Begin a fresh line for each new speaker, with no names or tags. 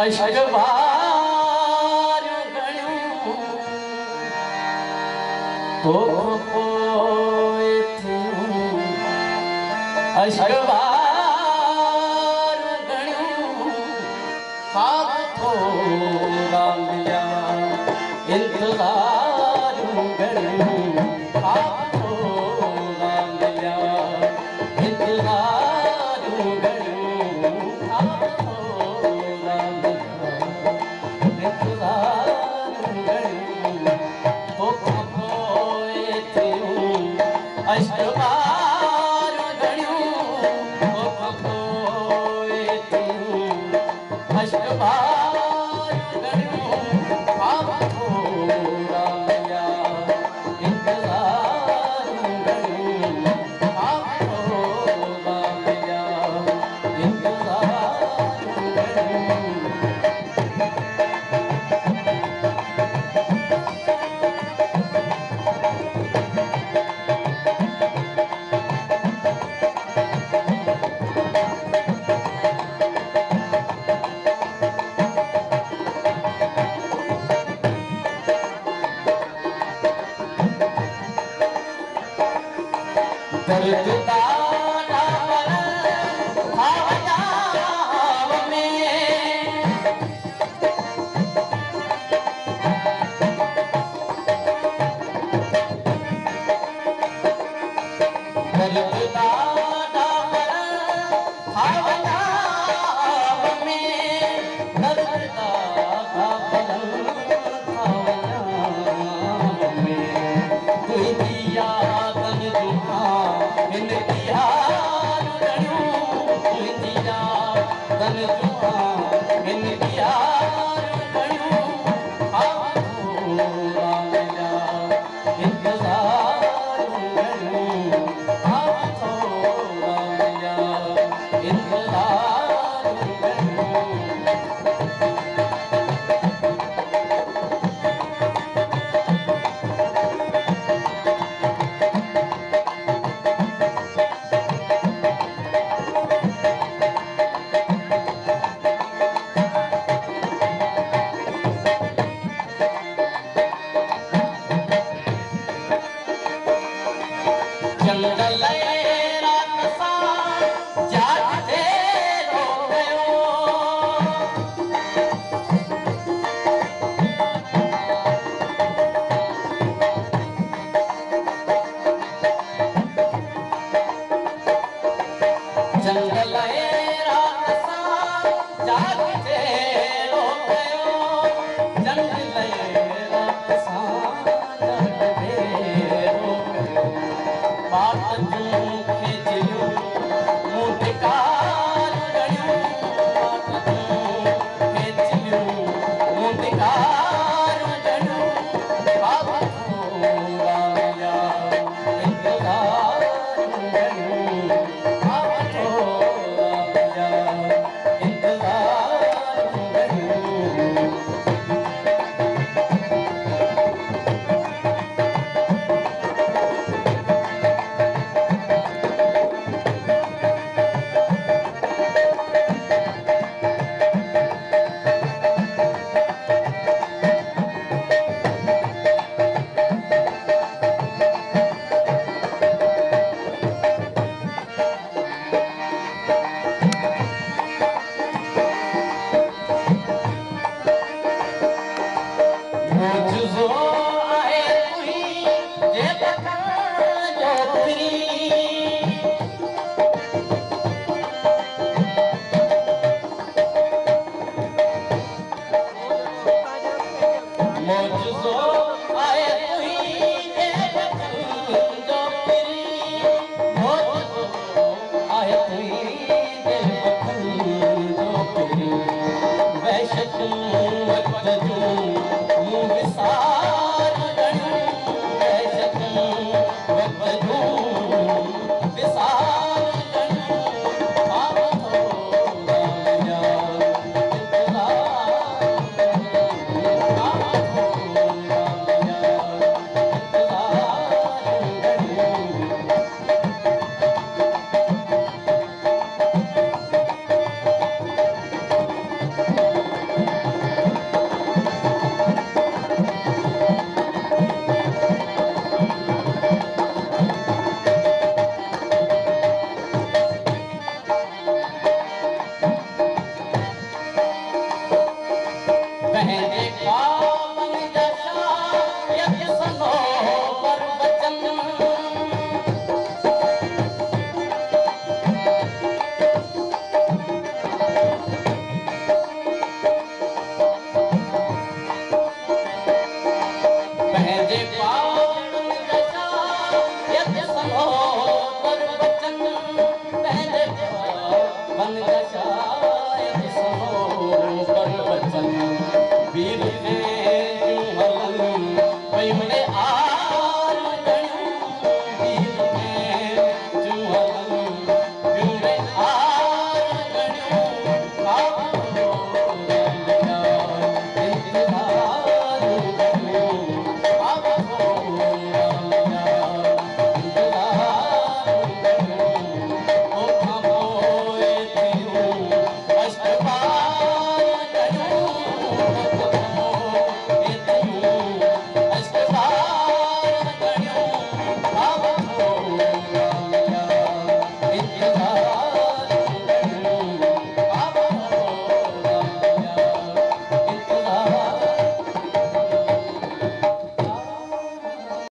अश्क वारियूं घणियूं पोइ थियूं अश्क वारियूं घणियूं ख़्वाब थोरा मिलिया इंतज़ारियूं घणियूं ख़्वाब थोरा मिलिया इंतज़ारियूं घणियूं ख़्वाब थोरा मिलिया इंतज़ारियूं घणियूं पोइ थियूं अश्क वारियूं घणियूं पोइ थियूं अश्क वारियूं घणियूं ख़्वाब थोरा मिलिया इंतज़ारियूं घणियूं ख़्वाब थोरा मिलिया इंतज़ारियूं घणियूं दर्द दाना आवाज़ में दर्द दाना आवाज़ में दर्द दाना आवाज़ में कोई दिया तन दुआ इन दिया कोई दिया तन दुआ इन दिया ख़्वाब थोरा मिलिया इंतज़ारियूं घणियूं ख़्वाब थोरा मिलिया इंतज़ारियूं घणियूं जंगल रात सां जाॻे रो कयो जंगल रात सां जाॻे रो कयो जंगल रात सां जाॻे रो कयो बात जूं खेजियूं मूं धिकार घणियूं बात जूं खेजियूं मूं धिकार घणियूं ख़्वाब थोरा मिलिया इंतज़ारियूं घणियूं ख़्वाब थोरा मिलिया इंतज़ारियूं शायद सनो कर बचन